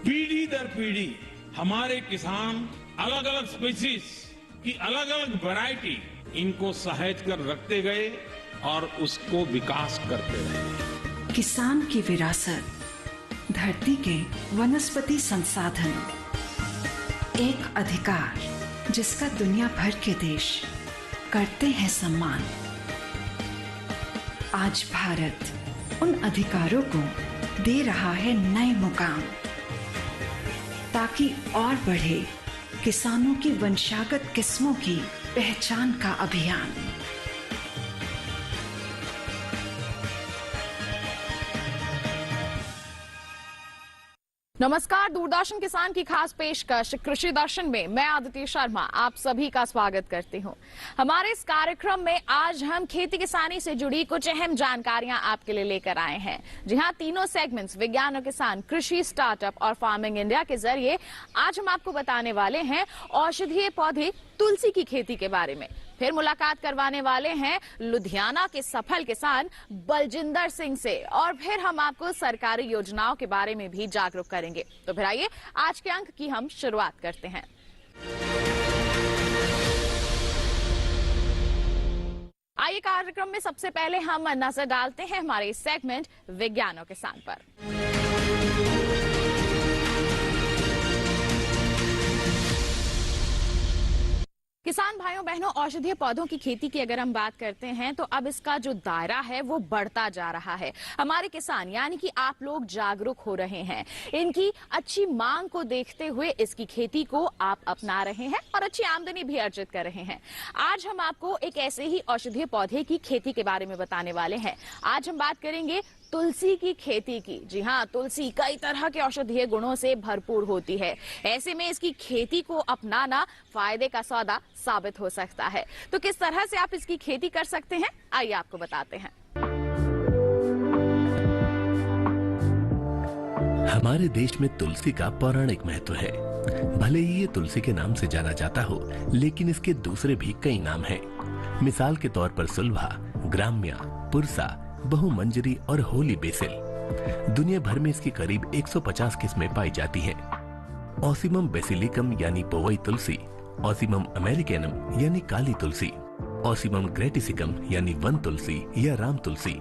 पीढ़ी दर पीढ़ी हमारे किसान अलग अलग स्पीसीज की अलग अलग वैरायटी इनको सहेज कर रखते गए और उसको विकास करते रहे। किसान की विरासत, धरती के वनस्पति संसाधन, एक अधिकार जिसका दुनिया भर के देश करते हैं सम्मान। आज भारत उन अधिकारों को दे रहा है नए मुकाम, ताकि और बढ़े किसानों की वंशागत किस्मों की पहचान का अभियान। नमस्कार, दूरदर्शन किसान की खास पेशकश कृषि दर्शन में मैं आदित्य शर्मा आप सभी का स्वागत करती हूं। हमारे इस कार्यक्रम में आज हम खेती किसानी से जुड़ी कुछ अहम जानकारियां आपके लिए लेकर आए हैं। जी हां, तीनों सेगमेंट्स विज्ञान और किसान, कृषि, स्टार्टअप और फार्मिंग इंडिया के जरिए आज हम आपको बताने वाले हैं औषधीय पौधे तुलसी की खेती के बारे में। फिर मुलाकात करवाने वाले हैं लुधियाना के सफल किसान बलजिंदर सिंह से, और फिर हम आपको सरकारी योजनाओं के बारे में भी जागरूक करेंगे। तो फिर आइए आज के अंक की हम शुरुआत करते हैं। आइए कार्यक्रम में सबसे पहले हम नजर डालते हैं हमारे सेगमेंट विज्ञान और किसान पर। किसान भाइयों बहनों, औषधीय पौधों की खेती की अगर हम बात करते हैं तो अब इसका जो दायरा है वो बढ़ता जा रहा है। हमारे किसान यानी कि आप लोग जागरूक हो रहे हैं, इनकी अच्छी मांग को देखते हुए इसकी खेती को आप अपना रहे हैं और अच्छी आमदनी भी अर्जित कर रहे हैं। आज हम आपको एक ऐसे ही औषधीय पौधे की खेती के बारे में बताने वाले हैं। आज हम बात करेंगे तुलसी की खेती की। जी हाँ, तुलसी कई तरह के औषधीय गुणों से भरपूर होती है। ऐसे में इसकी खेती को अपनाना फायदे का सौदा साबित हो सकता है। तो किस तरह से आप इसकी खेती कर सकते हैं, आइए आपको बताते हैं। हमारे देश में तुलसी का पौराणिक महत्व है। भले ही ये तुलसी के नाम से जाना जाता हो, लेकिन इसके दूसरे भी कई नाम हैं। मिसाल के तौर पर सुलभा, ग्राम्या, पुरसा, बहुमंजरी और होली बेसिल। दुनिया भर में इसकी करीब 150 किस्में पाई जाती हैं। ऑसिमम बेसिलिकम यानी पोवई तुलसी, ऑसिमम अमेरिकनम यानी काली तुलसी, ऑसिमम ग्रेटिसिकम यानी वन तुलसी या राम तुलसी,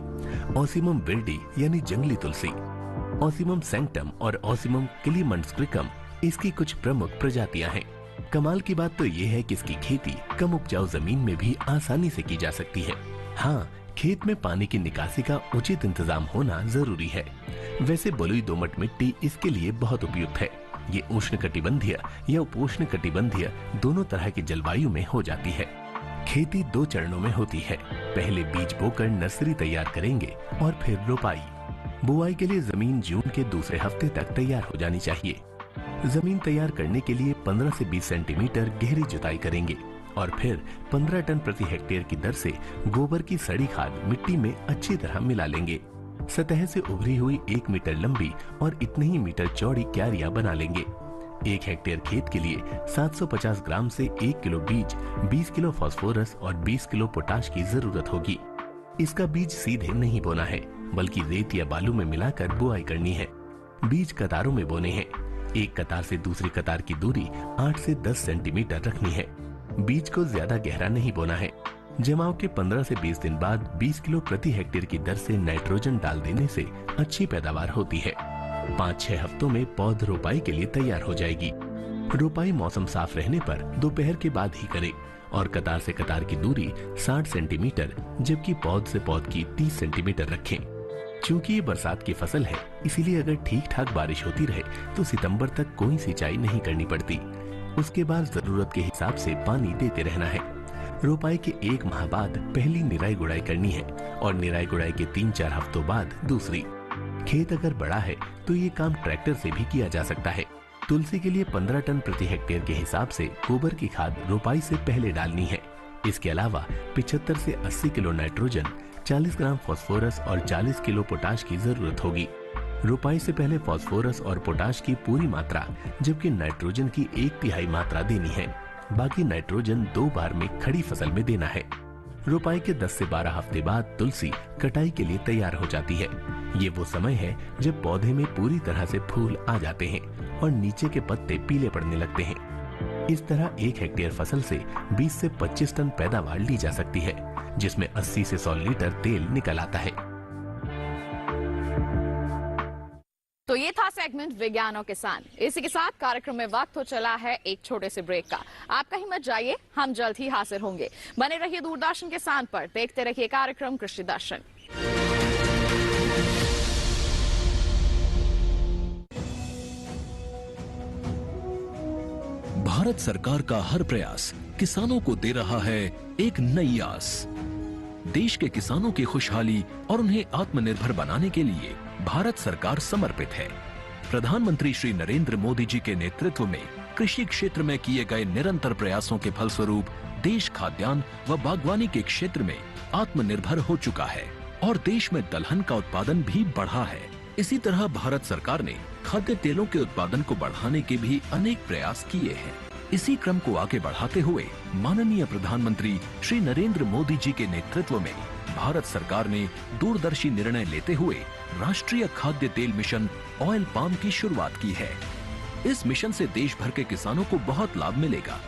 ऑसिमम विल्डी यानी जंगली तुलसी, ऑसिमम सैंक्टम और ऑसिमम क्लीमंड्सक्रिकम इसकी कुछ प्रमुख प्रजातियां हैं। कमाल की बात तो ये है कि इसकी खेती कम उपजाऊ जमीन में भी आसानी से की जा सकती है। हाँ, खेत में पानी की निकासी का उचित इंतजाम होना जरूरी है। वैसे बलुई दोमट मिट्टी इसके लिए बहुत उपयुक्त है। ये उष्णकटिबंधीय या उपोष्ण कटिबंधीय दोनों तरह की जलवायु में हो जाती है। खेती 2 चरणों में होती है। पहले बीज बोकर नर्सरी तैयार करेंगे और फिर रोपाई। बुआई के लिए जमीन जून के दूसरे हफ्ते तक तैयार हो जानी चाहिए। जमीन तैयार करने के लिए 15 से 20 सेंटीमीटर गहरी जुताई करेंगे और फिर 15 टन प्रति हेक्टेयर की दर से गोबर की सड़ी खाद मिट्टी में अच्छी तरह मिला लेंगे। सतह से उभरी हुई 1 मीटर लंबी और इतने ही मीटर चौड़ी क्यारियां बना लेंगे। 1 हेक्टेयर खेत के लिए 750 ग्राम से 1 किलो बीज, 20 किलो फास्फोरस और 20 किलो पोटाश की जरूरत होगी। इसका बीज सीधे नहीं बोना है, बल्कि रेत या बालू में मिलाकर बुआई करनी है। बीज कतारों में बोने हैं। एक कतार से दूसरी कतार की दूरी 8 से 10 सेंटीमीटर रखनी है। बीज को ज्यादा गहरा नहीं बोना है। जमाव के 15 से 20 दिन बाद 20 किलो प्रति हेक्टेयर की दर से नाइट्रोजन डाल देने से अच्छी पैदावार होती है। 5-6 हफ्तों में पौध रोपाई के लिए तैयार हो जाएगी। रोपाई मौसम साफ रहने पर दोपहर के बाद ही करें और कतार से कतार की दूरी 60 सेंटीमीटर जबकि पौध से पौध की 30 सेंटीमीटर रखें। चूंकि ये बरसात की फसल है, इसीलिए अगर ठीक ठाक बारिश होती रहे तो सितंबर तक कोई सिंचाई नहीं करनी पड़ती। उसके बाद जरूरत के हिसाब से पानी देते रहना है। रोपाई के 1 माह बाद पहली निराई गुड़ाई करनी है और निराई गुड़ाई के 3-4 हफ्तों बाद दूसरी। खेत अगर बड़ा है तो ये काम ट्रैक्टर से भी किया जा सकता है। तुलसी के लिए 15 टन प्रति हेक्टेयर के हिसाब से गोबर की खाद रोपाई से पहले डालनी है। इसके अलावा 75 से 80 किलो नाइट्रोजन, 40 ग्राम फास्फोरस और 40 किलो पोटाश की जरूरत होगी। रोपाई से पहले फास्फोरस और पोटाश की पूरी मात्रा जबकि नाइट्रोजन की 1/3 मात्रा देनी है। बाकी नाइट्रोजन 2 बार में खड़ी फसल में देना है। रोपाई के 10 से 12 हफ्ते बाद तुलसी कटाई के लिए तैयार हो जाती है। ये वो समय है जब पौधे में पूरी तरह से फूल आ जाते हैं और नीचे के पत्ते पीले पड़ने लगते हैं। इस तरह 1 हेक्टेयर फसल से 20 से 25 टन पैदावार ली जा सकती है, जिसमें 80 से 100 लीटर तेल निकल आता है। तो ये था सेगमेंट विज्ञान और किसान। इसी के साथ कार्यक्रम में वक्त हो चला है एक छोटे से ब्रेक का। आप कहीं मत जाइए, हम जल्द ही हाजिर होंगे। बने रहिए दूरदर्शन किसान पर, देखते रहिए कार्यक्रम कृषि दर्शन। भारत सरकार का हर प्रयास किसानों को दे रहा है एक नई आस। देश के किसानों की खुशहाली और उन्हें आत्मनिर्भर बनाने के लिए भारत सरकार समर्पित है। प्रधानमंत्री श्री नरेंद्र मोदी जी के नेतृत्व में कृषि क्षेत्र में किए गए निरंतर प्रयासों के फलस्वरूप देश खाद्यान्न व बागवानी के क्षेत्र में आत्मनिर्भर हो चुका है और देश में दलहन का उत्पादन भी बढ़ा है। इसी तरह भारत सरकार ने खाद्य तेलों के उत्पादन को बढ़ाने के भी अनेक प्रयास किए हैं। इसी क्रम को आगे बढ़ाते हुए माननीय प्रधानमंत्री श्री नरेंद्र मोदी जी के नेतृत्व में भारत सरकार ने दूरदर्शी निर्णय लेते हुए राष्ट्रीय खाद्य तेल मिशन ऑयल पाम की शुरुआत की है। इस मिशन से देश भर के किसानों को बहुत लाभ मिलेगा।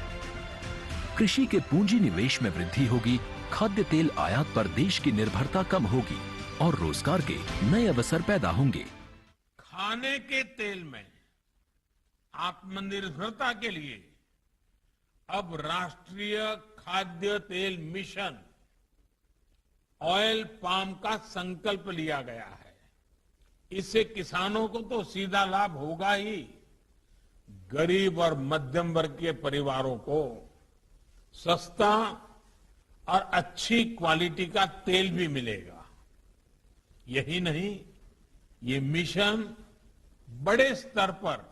कृषि के पूंजी निवेश में वृद्धि होगी, खाद्य तेल आयात पर देश की निर्भरता कम होगी और रोजगार के नए अवसर पैदा होंगे। खाने के तेल में आत्मनिर्भरता के लिए अब राष्ट्रीय खाद्य तेल मिशन ऑयल पाम का संकल्प लिया गया है। इससे किसानों को तो सीधा लाभ होगा ही, गरीब और मध्यम वर्ग के परिवारों को सस्ता और अच्छी क्वालिटी का तेल भी मिलेगा। यही नहीं, ये मिशन बड़े स्तर पर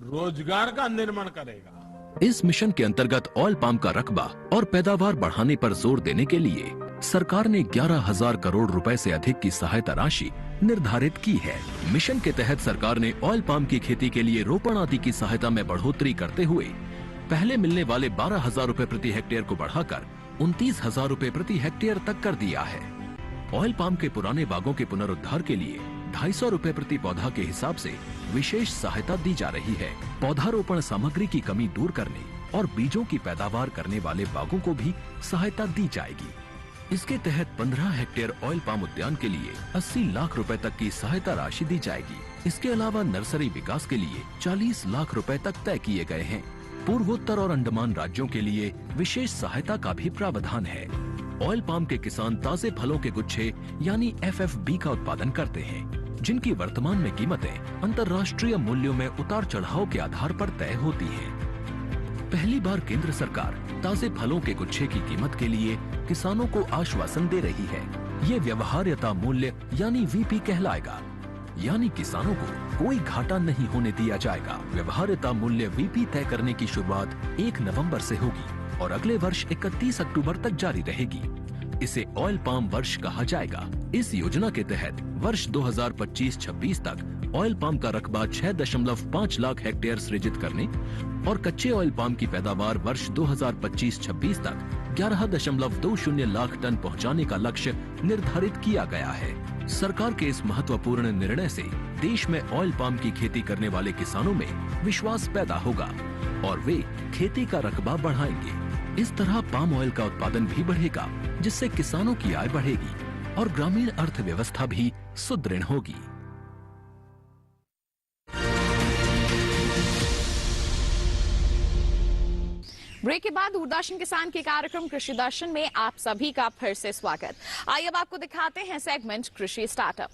रोजगार का निर्माण करेगा। इस मिशन के अंतर्गत ऑयल पाम का रकबा और पैदावार बढ़ाने पर जोर देने के लिए सरकार ने 11,000 करोड़ रुपए से अधिक की सहायता राशि निर्धारित की है। मिशन के तहत सरकार ने ऑयल पाम की खेती के लिए रोपण आदि की सहायता में बढ़ोतरी करते हुए पहले मिलने वाले 12,000 रुपए प्रति हेक्टेयर को बढ़ाकर 29,000 रुपए प्रति हेक्टेयर तक कर दिया है। ऑयल पाम के पुराने बागों के पुनरुद्धार के लिए 250 रुपए प्रति पौधा के हिसाब से विशेष सहायता दी जा रही है। पौधारोपण सामग्री की कमी दूर करने और बीजों की पैदावार करने वाले बागों को भी सहायता दी जाएगी। इसके तहत 15 हेक्टेयर ऑयल पाम उद्यान के लिए 80 लाख रुपए तक की सहायता राशि दी जाएगी। इसके अलावा नर्सरी विकास के लिए 40 लाख रुपए तक तय किए गए हैं। पूर्वोत्तर और अंडमान राज्यों के लिए विशेष सहायता का भी प्रावधान है। ऑयल पाम के किसान ताजे फलों के गुच्छे यानी FFB का उत्पादन करते हैं, जिनकी वर्तमान में कीमतें अंतर्राष्ट्रीय मूल्यों में उतार चढ़ाव के आधार पर तय होती हैं। पहली बार केंद्र सरकार ताजे फलों के गुच्छे की कीमत के लिए किसानों को आश्वासन दे रही है। ये व्यवहार्यता मूल्य यानी VP कहलाएगा, यानी किसानों को कोई घाटा नहीं होने दिया जाएगा। व्यवहार्यता मूल्य VP तय करने की शुरुआत 1 नवंबर से होगी और अगले वर्ष 31 अक्टूबर तक जारी रहेगी। इसे ऑयल पाम वर्ष कहा जाएगा। इस योजना के तहत वर्ष 2025-26 तक ऑयल पाम का रकबा 6.5 लाख हेक्टेयर सृजित करने और कच्चे ऑयल पाम की पैदावार वर्ष 2025-26 तक 11.20 लाख टन पहुंचाने का लक्ष्य निर्धारित किया गया है। सरकार के इस महत्वपूर्ण निर्णय से देश में ऑयल पाम की खेती करने वाले किसानों में विश्वास पैदा होगा और वे खेती का रकबा बढ़ाएंगे। इस तरह पाम ऑयल का उत्पादन भी बढ़ेगा, जिससे किसानों की आय बढ़ेगी और ग्रामीण अर्थव्यवस्था भी सुदृढ़ होगी। ब्रेक के बाद दूरदर्शन किसान के कार्यक्रम कृषि दर्शन में आप सभी का फिर से स्वागत। आइए अब आपको दिखाते हैं सेगमेंट कृषि स्टार्टअप।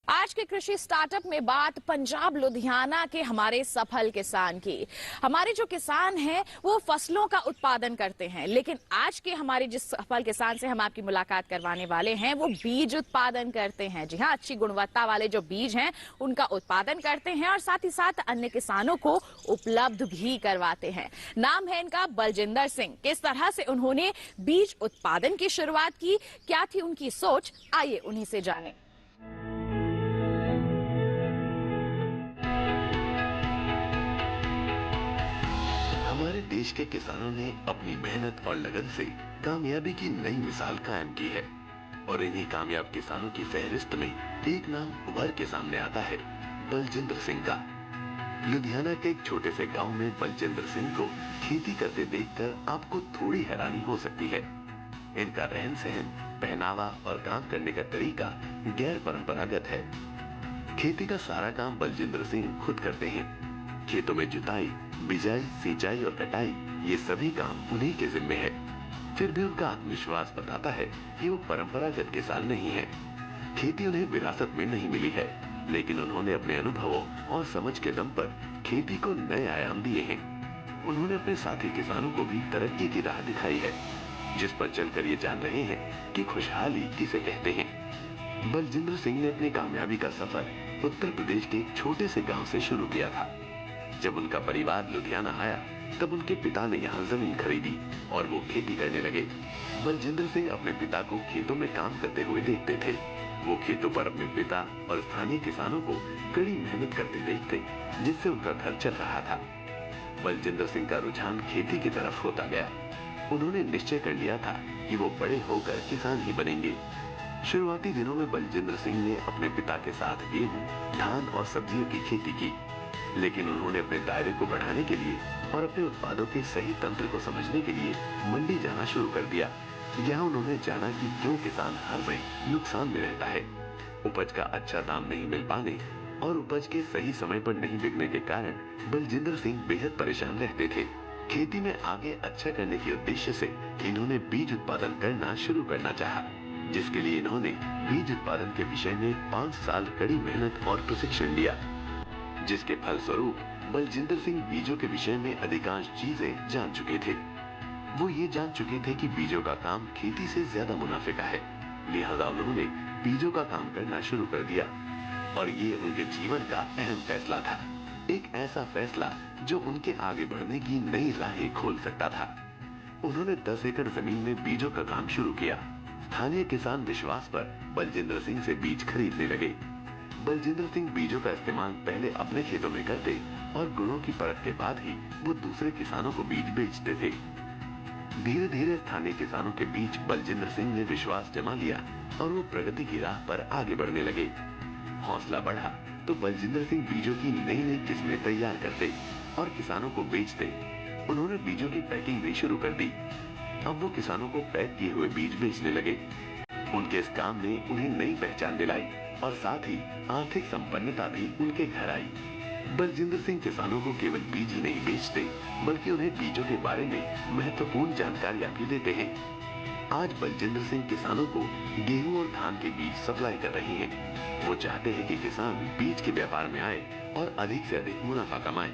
आज के कृषि स्टार्टअप में बात पंजाब लुधियाना के हमारे सफल किसान की। हमारे जो किसान हैं वो फसलों का उत्पादन करते हैं, लेकिन आज के हमारे जिस सफल किसान से हम आपकी मुलाकात करवाने वाले हैं वो बीज उत्पादन करते हैं। जी हाँ, अच्छी गुणवत्ता वाले जो बीज हैं उनका उत्पादन करते हैं और साथ ही साथ अन्य किसानों को उपलब्ध भी करवाते हैं। नाम है इनका बलजिंदर सिंह। किस तरह से उन्होंने बीज उत्पादन की शुरुआत की, क्या थी उनकी सोच, आइए उन्हीं से जानें। हमारे देश के किसानों ने अपनी मेहनत और लगन से कामयाबी की नई मिसाल कायम की है और इन्हीं कामयाब किसानों की फहरिस्त में एक नाम उभर के सामने आता है, बलजिंदर सिंह का। लुधियाना के एक छोटे से गांव में बलजिंदर सिंह को खेती करते देखकर आपको थोड़ी हैरानी हो सकती है। इनका रहन सहन, पहनावा और काम करने का तरीका गैर परंपरागत है। खेती का सारा काम बलजिंदर सिंह खुद करते हैं। खेतों में जुताई, बिजाई, सिंचाई और कटाई, ये सभी काम उन्हीं के जिम्मे है। फिर भी उनका आत्मविश्वास बताता है कि वो परंपरागत किसान नहीं है। खेती उन्हें विरासत में नहीं मिली है, लेकिन उन्होंने अपने अनुभवों और समझ के दम पर खेती को नए आयाम दिए हैं। उन्होंने अपने साथी किसानों को भी तरक्की की राह दिखाई है, जिस पर चलकर ये जान रहे हैं कि खुशहाली किसे कहते हैं। बलजिंदर सिंह ने अपनी कामयाबी का सफर उत्तर प्रदेश के एक छोटे से गांव से शुरू किया था। जब उनका परिवार लुधियाना आया, तब उनके पिता ने यहाँ जमीन खरीदी और वो खेती करने लगे। बलजिंदर सिंह अपने पिता को खेतों में काम करते हुए देखते थे। वो खेतों पर अपने पिता और स्थानीय किसानों को कड़ी मेहनत करते देखते, जिससे उनका घर चल रहा था। बलजिंदर सिंह का रुझान खेती की तरफ होता गया। उन्होंने निश्चय कर लिया था कि वो बड़े होकर किसान ही बनेंगे। शुरुआती दिनों में बलजिंदर सिंह ने अपने पिता के साथ गेहूं, धान और सब्जियों की खेती की, लेकिन उन्होंने अपने दायरे को बढ़ाने के लिए और अपने उत्पादों के सही तंत्र को समझने के लिए मंडी जाना शुरू कर दिया। यहाँ उन्होंने जाना कि क्यों किसान हर महीने नुकसान में रहता है। उपज का अच्छा दाम नहीं मिल पाने और उपज के सही समय पर नहीं बिकने के कारण बलजिंदर सिंह बेहद परेशान रहते थे। खेती में आगे अच्छा करने के उद्देश्य से इन्होंने बीज उत्पादन करना शुरू करना चाहा, जिसके लिए इन्होंने बीज उत्पादन के विषय में 5 साल कड़ी मेहनत और प्रशिक्षण लिया, जिसके फलस्वरूप बलजिंदर सिंह बीजों के विषय में अधिकांश चीजें जान चुके थे। वो ये जान चुके थे कि बीजों का काम खेती से ज्यादा मुनाफे का है, लिहाजा उन्होंने बीजों का काम करना शुरू कर दिया और ये उनके जीवन का अहम फैसला था। एक ऐसा फैसला जो उनके आगे बढ़ने की नई राहें खोल सकता था। उन्होंने 10 एकड़ जमीन में बीजों का काम शुरू किया। स्थानीय किसान विश्वास पर बलजिंदर सिंह से बीज खरीदने लगे। बलजिंदर सिंह बीजों का इस्तेमाल पहले अपने खेतों में करते और गुणों की परख के बाद ही वो दूसरे किसानों को बीज बेचते थे। धीरे धीरे स्थानीय किसानों के बीच बलजिंदर सिंह ने विश्वास जमा लिया और वो प्रगति की राह पर आगे बढ़ने लगे। हौसला बढ़ा तो बलजिंदर सिंह बीजों की नई नई किस्में तैयार करते और किसानों को बेचते। उन्होंने बीजों की पैकिंग भी शुरू कर दी। अब वो किसानों को पैक किए हुए बीज बेचने लगे। उनके इस काम ने उन्हें नई पहचान दिलाई और साथ ही आर्थिक संपन्नता भी उनके घर आई। बलजिंदर सिंह किसानों को केवल बीज ही नहीं बेचते, बल्कि उन्हें बीजों के बारे में महत्वपूर्ण जानकारियां भी देते हैं। आज बलजिंदर सिंह किसानों को गेहूं और धान के बीज सप्लाई कर रहे हैं। वो चाहते हैं कि किसान बीज के व्यापार में आए और अधिक से अधिक मुनाफा कमाए।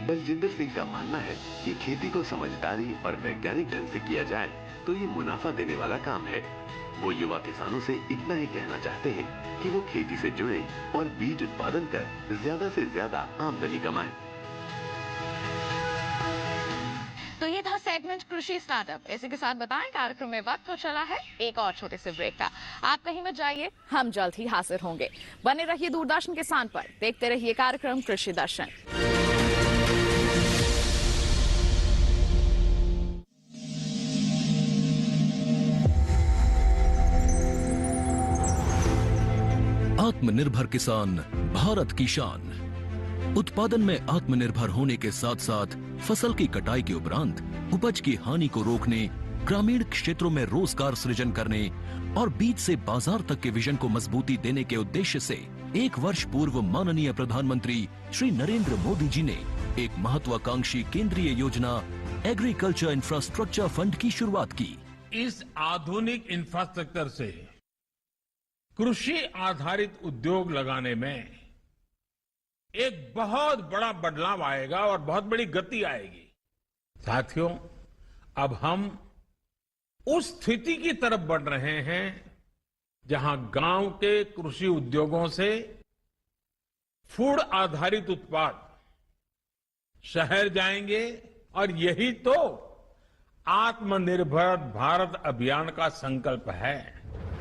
बलजिंदर सिंह का मानना है कि खेती को समझदारी और वैज्ञानिक ढंग से किया जाए तो ये मुनाफा देने वाला काम है। वो युवा किसानों से इतना ही कहना चाहते हैं कि वो खेती से जुड़े और बीज उत्पादन कर ज्यादा से ज्यादा आमदनी कमाएं। तो ये था सेगमेंट कृषि स्टार्टअप। इसी के साथ बताएं कार्यक्रम में वक्त हो चला है एक और छोटे से ब्रेक का। आप कहीं मत जाइए, हम जल्द ही हाजिर होंगे। बने रहिए दूरदर्शन किसान पर, देखते रहिए कार्यक्रम कृषि दर्शन। आत्मनिर्भर किसान भारत की शान। उत्पादन में आत्मनिर्भर होने के साथ साथ फसल की कटाई के उपरांत उपज की हानि को रोकने, ग्रामीण क्षेत्रों में रोजगार सृजन करने और बीज से बाजार तक के विजन को मजबूती देने के उद्देश्य से 1 वर्ष पूर्व माननीय प्रधानमंत्री श्री नरेंद्र मोदी जी ने एक महत्वाकांक्षी केंद्रीय योजना एग्रीकल्चर इंफ्रास्ट्रक्चर फंड की शुरुआत की। इस आधुनिक इंफ्रास्ट्रक्चर से कृषि आधारित उद्योग लगाने में एक बहुत बड़ा बदलाव आएगा और बहुत बड़ी गति आएगी। साथियों, अब हम उस स्थिति की तरफ बढ़ रहे हैं जहां गांव के कृषि उद्योगों से फूड आधारित उत्पाद शहर जाएंगे और यही तो आत्मनिर्भर भारत अभियान का संकल्प है।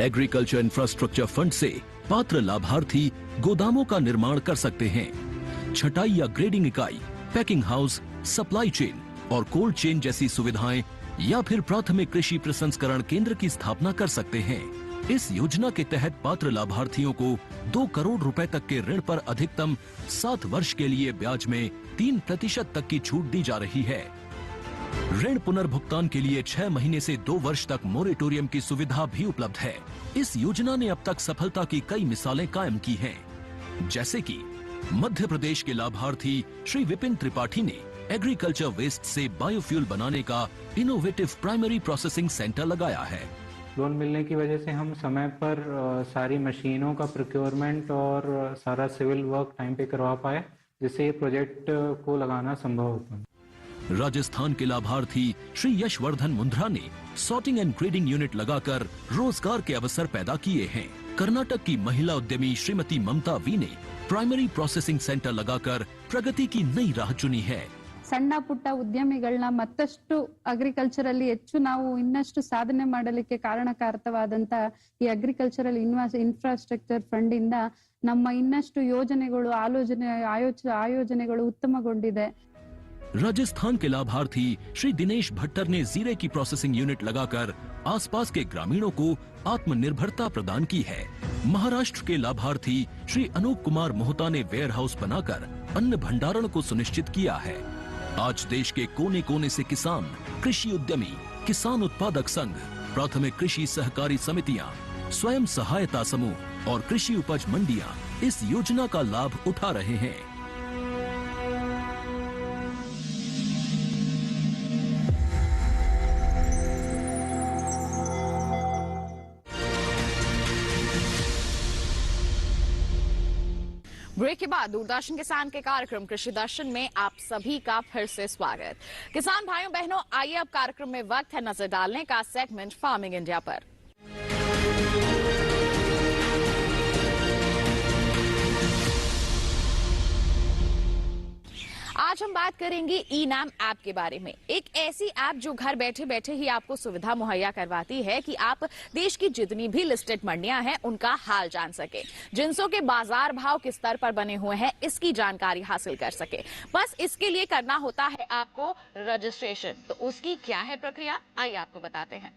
एग्रीकल्चर इंफ्रास्ट्रक्चर फंड से पात्र लाभार्थी गोदामों का निर्माण कर सकते हैं, छटाई या ग्रेडिंग इकाई, पैकिंग हाउस, सप्लाई चेन, और कोल्ड चेन जैसी सुविधाएं या फिर प्राथमिक कृषि प्रसंस्करण केंद्र की स्थापना कर सकते हैं। इस योजना के तहत पात्र लाभार्थियों को 2 करोड़ रुपए तक के ऋण पर अधिकतम 7 वर्ष के लिए ब्याज में 3% तक की छूट दी जा रही है। ऋण पुनर्भुगतान के लिए 6 महीने से 2 वर्ष तक मोरेटोरियम की सुविधा भी उपलब्ध है। इस योजना ने अब तक सफलता की कई मिसालें कायम की हैं, जैसे कि मध्य प्रदेश के लाभार्थी श्री विपिन त्रिपाठी ने एग्रीकल्चर वेस्ट से बायोफ्यूल बनाने का इनोवेटिव प्राइमरी प्रोसेसिंग सेंटर लगाया है। लोन मिलने की वजह से हम समय पर सारी मशीनों का प्रोक्योरमेंट और सारा सिविल वर्क टाइम पे करवा पाए, जिससे ये प्रोजेक्ट को लगाना संभव हो पाए। राजस्थान के लाभार्थी श्री यशवर्धन मुंद्रा ने सॉर्टिंग एंड ग्रेडिंग यूनिट लगाकर रोजगार के अवसर पैदा किए हैं। कर्नाटक की महिला उद्यमी श्रीमती ममता वी ने प्राइमरी प्रोसेसिंग सेंटर लगाकर प्रगति की नई राह चुनी है। ಸಣ್ಣ ಪುಟ್ಟ ಉದ್ಯಮಿಗಳನ್ನ ಮತ್ತಷ್ಟು ಅಗ್ರಿಕಲ್ಚರ್ ಅಲ್ಲಿ ಹೆಚ್ಚು ನಾವು ಇನ್ನಷ್ಟು ಸಾಧನೆ ಮಾಡಲಿಕ್ಕೆ ಕಾರಣಕಾರಕವಾದಂತ ಈ ಅಗ್ರಿಕಲ್ಚರಲ್ ಇನ್ಫ್ರಾಸ್ಟ್ರಕ್ಚರ್ ಫಂಡ್ ಇಂದ ನಮ್ಮ ಇನ್ನಷ್ಟು ಯೋಜನೆಗಳು ಆಯೋಜನೆಗಳು ಉತ್ತಮಗೊಂಡಿದೆ। राजस्थान के लाभार्थी श्री दिनेश भट्टर ने जीरे की प्रोसेसिंग यूनिट लगाकर आसपास के ग्रामीणों को आत्मनिर्भरता प्रदान की है। महाराष्ट्र के लाभार्थी श्री अनूप कुमार मोहता ने वेयर हाउस बनाकर अन्न भंडारण को सुनिश्चित किया है। आज देश के कोने कोने से किसान, कृषि उद्यमी, किसान उत्पादक संघ, प्राथमिक कृषि सहकारी समितियां, स्वयं सहायता समूह और कृषि उपज मंडियां इस योजना का लाभ उठा रहे हैं। ब्रेक के बाद दूरदर्शन किसान के कार्यक्रम कृषि दर्शन में आप सभी का फिर से स्वागत। किसान भाइयों बहनों, आइए अब कार्यक्रम में वक्त है नजर डालने का सेगमेंट फार्मिंग इंडिया पर। आज हम बात करेंगे ई-नाम ऐप के बारे में। एक ऐसी ऐप जो घर बैठे बैठे ही आपको सुविधा मुहैया करवाती है कि आप देश की जितनी भी लिस्टेड मंडियां हैं उनका हाल जान सके, जिनसों के बाजार भाव किस स्तर पर बने हुए हैं इसकी जानकारी हासिल कर सके। बस इसके लिए करना होता है आपको रजिस्ट्रेशन। तो उसकी क्या है प्रक्रिया, आइए आपको बताते हैं।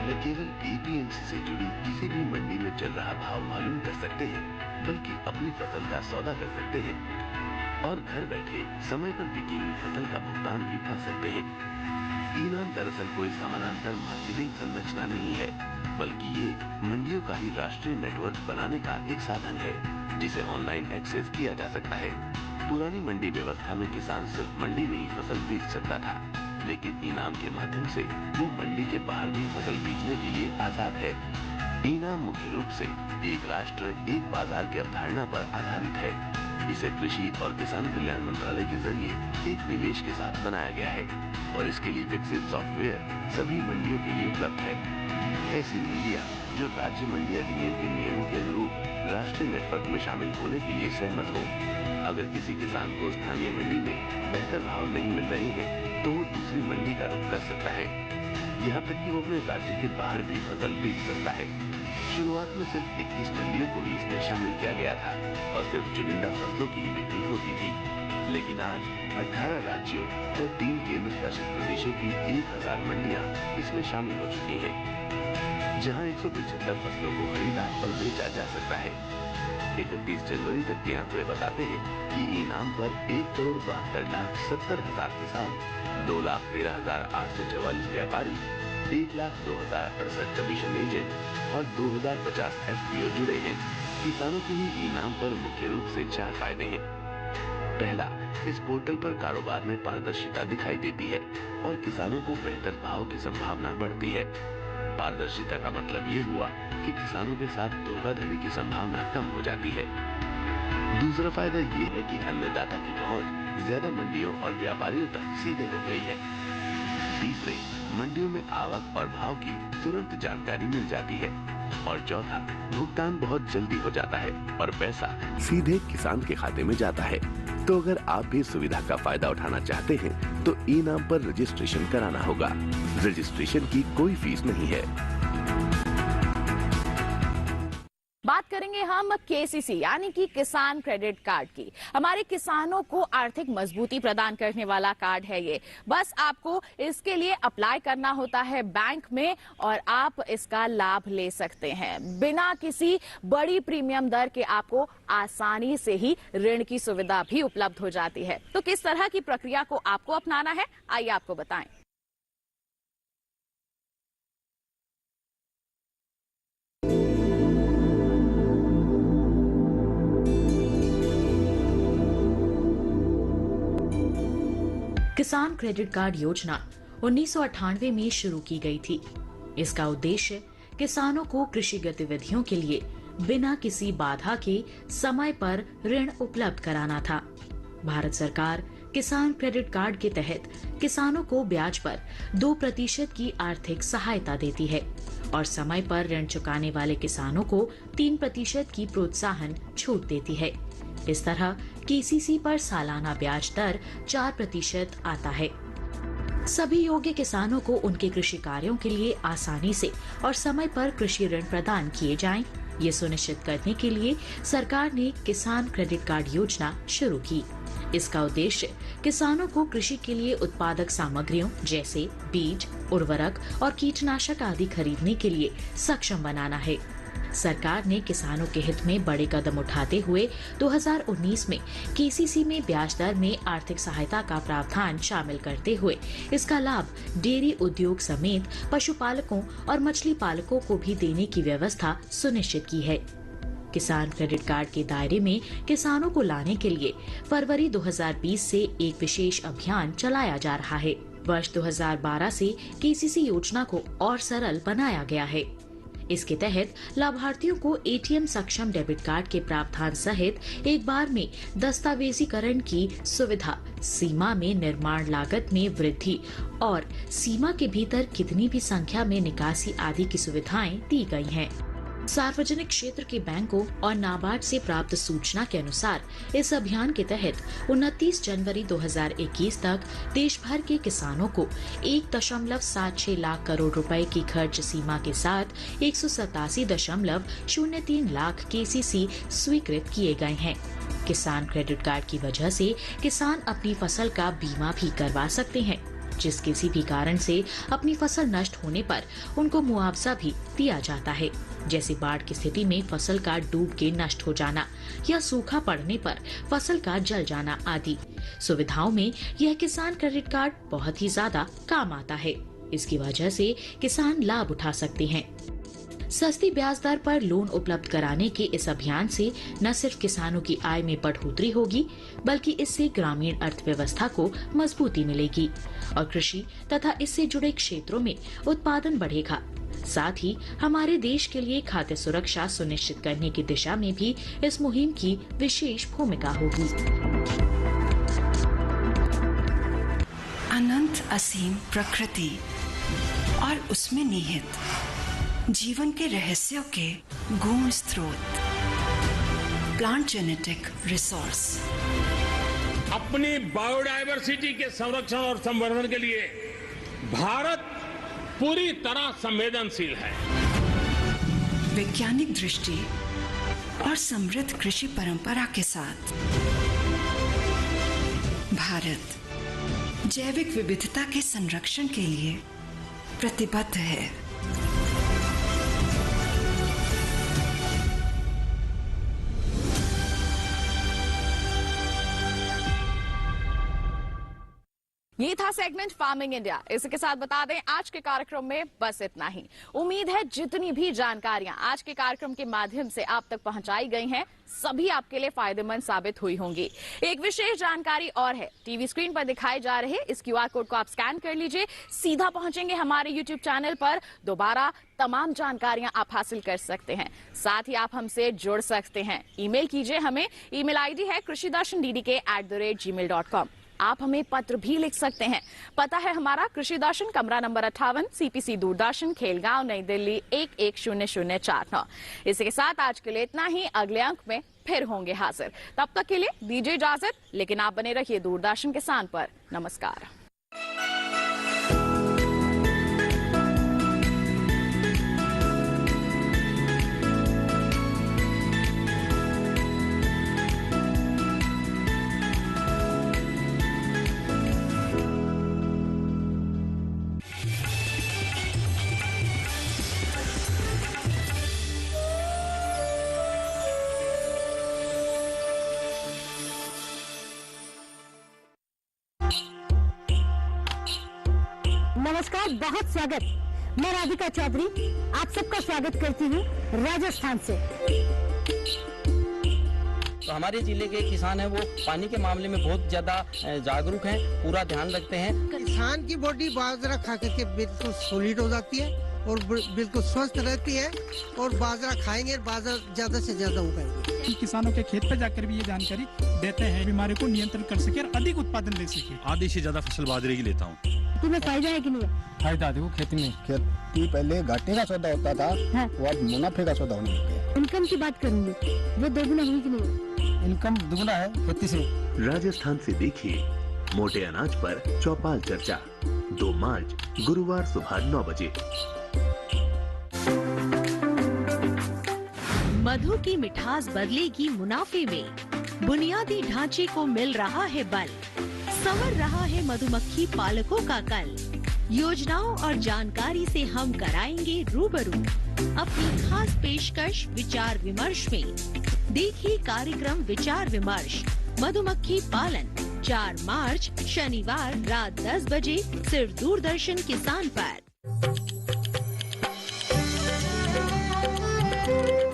न केवल एपीएमसी से जुड़ी किसी भी मंडी में चल रहा भाव मालूम कर सकते हैं, बल्कि अपनी फसल का सौदा कर सकते हैं और घर बैठे समय पर बिकी हुई फसल का भुगतान भी पा सकते हैं। ई-नाम दरअसल कोई समानांतर मार्केटिंग संरचना नहीं है, बल्कि ये मंडियों का ही राष्ट्रीय नेटवर्क बनाने का एक साधन है, जिसे ऑनलाइन एक्सेस किया जा सकता है। पुरानी मंडी व्यवस्था में किसान सिर्फ मंडी में ही फसल बेच सकता था, लेकिन ई-नाम के माध्यम से वो मंडी के बाहर भी फसल बेचने के लिए आजाद है। ई-नाम मुख्य रूप से एक राष्ट्र एक बाजार की अवधारणा पर आधारित है। इसे कृषि और किसान कल्याण मंत्रालय के जरिए एक निवेश के साथ बनाया गया है और इसके लिए विकसित सॉफ्टवेयर सभी मंडियों के लिए उपलब्ध है। ऐसी मंडियां जो राज्य मंडी अधिनियम के नियमों के अनुरूप राष्ट्रीय नेटवर्क में शामिल होने के लिए सहमत हो। अगर किसी किसान को स्थानीय मंडी में बेहतर भाव नहीं मिल रहे हैं तो वो दूसरी मंडी का रुख कर सकता है। यहाँ तक कि वो अपने राज्य के बाहर भी फसल बेच सकता है। शुरुआत में सिर्फ 21 मंडियों को ही इसमें शामिल किया गया था और सिर्फ चुनिंदा फसलों की ही बिक्री होती थी, लेकिन आज 18 राज्यों और 3 केंद्र शासित प्रदेशों की 1000 मंडियां इसमें शामिल हो चुकी हैं, जहां 175 फसलों को खरीदा और बेचा जा सकता है। 31 जनवरी तक के आंकड़े बताते हैं कि ई-नाम पर 1,72,70,000 किसान, 2,13,844 व्यापारी, 1,02,068 कमीशन एजेंट और 2,050 FPO जुड़े हैं। किसानों के लिए ई-नाम पर मुख्य रूप से 4 फायदे हैं। पहला, इस पोर्टल पर कारोबार में पारदर्शिता दिखाई देती है और किसानों को बेहतर भाव की संभावना बढ़ती है। पारदर्शिता का मतलब ये हुआ कि किसानों के साथ धोखाधड़ी की संभावना कम हो जाती है। दूसरा फायदा ये है कि अन्नदाता की पहुंच ज्यादा मंडियों और व्यापारियों तक सीधे हो गई है। तीसरे, मंडियों में आवक और भाव की तुरंत जानकारी मिल जाती है। और चौथा, भुगतान बहुत जल्दी हो जाता है और पैसा सीधे किसान के खाते में जाता है, तो अगर आप भी सुविधा का फायदा उठाना चाहते हैं तो ई नाम पर रजिस्ट्रेशन कराना होगा। रजिस्ट्रेशन की कोई फीस नहीं है। बात करेंगे हम केसीसी यानी कि किसान क्रेडिट कार्ड की। हमारे किसानों को आर्थिक मजबूती प्रदान करने वाला कार्ड है ये। बस आपको इसके लिए अप्लाई करना होता है बैंक में और आप इसका लाभ ले सकते हैं। बिना किसी बड़ी प्रीमियम दर के आपको आसानी से ही ऋण की सुविधा भी उपलब्ध हो जाती है। तो किस तरह की प्रक्रिया को आपको अपनाना है, आइए आपको बताएं। किसान क्रेडिट कार्ड योजना 1998 में शुरू की गई थी। इसका उद्देश्य किसानों को कृषि गतिविधियों के लिए बिना किसी बाधा के समय पर ऋण उपलब्ध कराना था। भारत सरकार किसान क्रेडिट कार्ड के तहत किसानों को ब्याज पर 2% की आर्थिक सहायता देती है और समय पर ऋण चुकाने वाले किसानों को 3% की प्रोत्साहन छूट देती है। इस तरह केसीसी पर सालाना ब्याज दर 4% आता है। सभी योग्य किसानों को उनके कृषि कार्यों के लिए आसानी से और समय पर कृषि ऋण प्रदान किए जाएं, ये सुनिश्चित करने के लिए सरकार ने किसान क्रेडिट कार्ड योजना शुरू की। इसका उद्देश्य किसानों को कृषि के लिए उत्पादक सामग्रियों जैसे बीज, उर्वरक और कीटनाशक आदि खरीदने के लिए सक्षम बनाना है। सरकार ने किसानों के हित में बड़े कदम उठाते हुए 2019 में केसीसी में ब्याज दर में आर्थिक सहायता का प्रावधान शामिल करते हुए इसका लाभ डेयरी उद्योग समेत पशुपालकों और मछली पालकों को भी देने की व्यवस्था सुनिश्चित की है। किसान क्रेडिट कार्ड के दायरे में किसानों को लाने के लिए फरवरी 2020 से एक विशेष अभियान चलाया जा रहा है। वर्ष 2012 से केसीसी योजना को और सरल बनाया गया है। इसके तहत लाभार्थियों को एटीएम सक्षम डेबिट कार्ड के प्रावधान सहित एक बार में दस्तावेजीकरण की सुविधा, सीमा में निर्माण लागत में वृद्धि और सीमा के भीतर कितनी भी संख्या में निकासी आदि की सुविधाएं दी गई हैं। सार्वजनिक क्षेत्र के बैंकों और नाबार्ड से प्राप्त सूचना के अनुसार इस अभियान के तहत 29 जनवरी 2021 तक देश भर के किसानों को 1.76 लाख करोड़ रुपए की खर्च सीमा के साथ 187.03 लाख केसीसी स्वीकृत किए गए हैं। किसान क्रेडिट कार्ड की वजह से किसान अपनी फसल का बीमा भी करवा सकते हैं, जिस किसी भी कारण से अपनी फसल नष्ट होने पर उनको मुआवजा भी दिया जाता है, जैसे बाढ़ की स्थिति में फसल का डूब के नष्ट हो जाना या सूखा पड़ने पर फसल का जल जाना आदि सुविधाओं में यह किसान क्रेडिट कार्ड बहुत ही ज्यादा काम आता है। इसकी वजह से किसान लाभ उठा सकते हैं। सस्ती ब्याज दर पर लोन उपलब्ध कराने के इस अभियान से न सिर्फ किसानों की आय में बढ़ोतरी होगी, बल्कि इससे ग्रामीण अर्थव्यवस्था को मजबूती मिलेगी और कृषि तथा इससे जुड़े क्षेत्रों में उत्पादन बढ़ेगा। साथ ही हमारे देश के लिए खाद्य सुरक्षा सुनिश्चित करने की दिशा में भी इस मुहिम की विशेष भूमिका होगी। अनंत असीम प्रकृति और उसमें निहित जीवन के रहस्यों के गूढ़ स्रोत, प्लांट जेनेटिक रिसोर्स। अपनी बायोडायवर्सिटी के संरक्षण और संवर्धन के लिए भारत पूरी तरह संवेदनशील है। वैज्ञानिक दृष्टि और समृद्ध कृषि परंपरा के साथ भारत जैविक विविधता के संरक्षण के लिए प्रतिबद्ध है। ये था सेगमेंट फार्मिंग इंडिया। इसके साथ बता दें आज के कार्यक्रम में बस इतना ही। उम्मीद है जितनी भी जानकारियां आज के कार्यक्रम के माध्यम से आप तक पहुंचाई गई हैं, सभी आपके लिए फायदेमंद साबित हुई होंगी। एक विशेष जानकारी और है, टीवी स्क्रीन पर दिखाए जा रहे इस क्यूआर कोड को आप स्कैन कर लीजिए, सीधा पहुंचेंगे हमारे यूट्यूब चैनल पर। दोबारा तमाम जानकारियां आप हासिल कर सकते हैं। साथ ही आप हमसे जुड़ सकते हैं। ईमेल कीजिए हमें। ईमेल आईडी है krishidrshanddd@gmail.com। आप हमें पत्र भी लिख सकते हैं। पता है हमारा कृषि दर्शन, कमरा नंबर 58, CPC दूरदर्शन, खेलगांव, नई दिल्ली 110049। इसी के साथ आज के लिए इतना ही। अगले अंक में फिर होंगे हाजिर। तब तक के लिए दीजिए इजाजत, लेकिन आप बने रहिए दूरदर्शन किसान पर। नमस्कार। नमस्कार, बहुत स्वागत। मैं राधिका चौधरी आप सबका स्वागत करती हूँ राजस्थान से। तो हमारे जिले के किसान हैं वो पानी के मामले में बहुत ज्यादा जागरूक हैं, पूरा ध्यान रखते हैं। किसान की बॉडी बाजरा खा करके बिल्कुल सॉलिड हो जाती है और बिल्कुल स्वस्थ रहती है, और बाजरा खाएंगे बाजरा ज्यादा से ज्यादा उगाएंगे। किसानों के खेत पे जाकर भी ये जानकारी देते हैं, बीमारी को नियंत्रण कर सके और अधिक उत्पादन ले सके। आधी से ज्यादा फसल बाजरे की लेता हूँ। तुम्हें फायदा है कि नहीं? फायदा देखो खेती में। खेती पहले घाटे का सौदा होता था, हाँ। वो अब मुनाफे का सौदा होने लग गया। इनकम की बात करूंगी, वो दोगुना हुई कि नहीं? इनकम दुगना है खेती से। राजस्थान से देखिए मोटे अनाज पर चौपाल चर्चा 2 मार्च गुरुवार सुबह 9 बजे। मधु की मिठास बदलेगी मुनाफे में, बुनियादी ढांचे को मिल रहा है बल, संवर रहा है मधुमक्खी पालकों का कल। योजनाओं और जानकारी से हम कराएंगे रूबरू, अपनी खास पेशकश विचार विमर्श में। देखिए कार्यक्रम विचार विमर्श मधुमक्खी पालन 4 मार्च शनिवार रात 10 बजे सिर्फ दूरदर्शन किसान पर।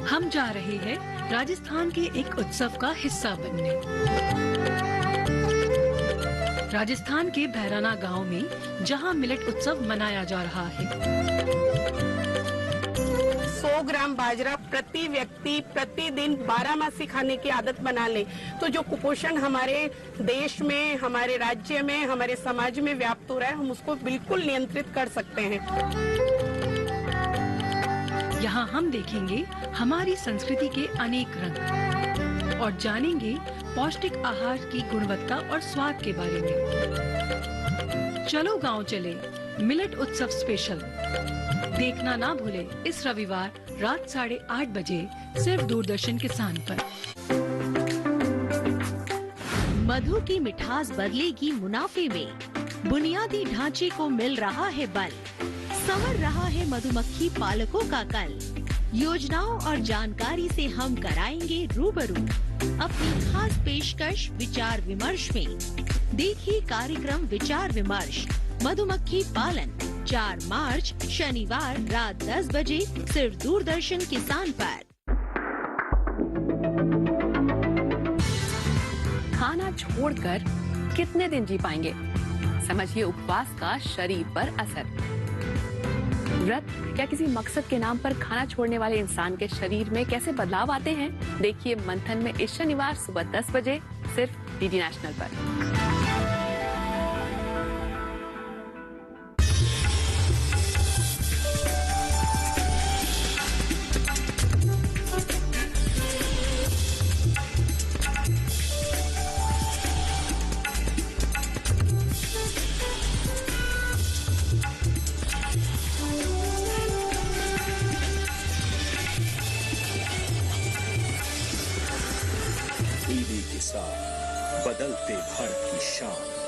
हम जा रहे हैं राजस्थान के एक उत्सव का हिस्सा बनने। राजस्थान के भैराना गांव में जहां मिलेट उत्सव मनाया जा रहा है। 100 ग्राम बाजरा प्रति व्यक्ति प्रतिदिन 12 मासी खाने की आदत बना ले तो जो कुपोषण हमारे देश में, हमारे राज्य में, हमारे समाज में व्याप्त हो रहा है, हम उसको बिल्कुल नियंत्रित कर सकते हैं। यहाँ हम देखेंगे हमारी संस्कृति के अनेक रंग और जानेंगे पौष्टिक आहार की गुणवत्ता और स्वाद के बारे में। चलो गांव चले, मिलेट उत्सव स्पेशल देखना ना भूले इस रविवार रात 8:30 बजे सिर्फ दूरदर्शन किसान पर। मधु की मिठास बदलेगी मुनाफे में, बुनियादी ढांचे को मिल रहा है बल, संवर रहा है मधुमक्खी पालकों का कल। योजनाओं और जानकारी से हम कराएंगे रूबरू, अपनी खास पेशकश विचार विमर्श में। देखिए कार्यक्रम विचार विमर्श मधुमक्खी पालन 4 मार्च शनिवार रात 10 बजे सिर्फ दूरदर्शन किसान पर। खाना छोड़कर कितने दिन जी पाएंगे, समझिए उपवास का शरीर पर असर। व्रत क्या किसी मकसद के नाम पर खाना छोड़ने वाले इंसान के शरीर में कैसे बदलाव आते हैं, देखिए मंथन में इस शनिवार सुबह 10 बजे सिर्फ डीडी नेशनल पर। टीवी के साथ बदलते भारत की शान।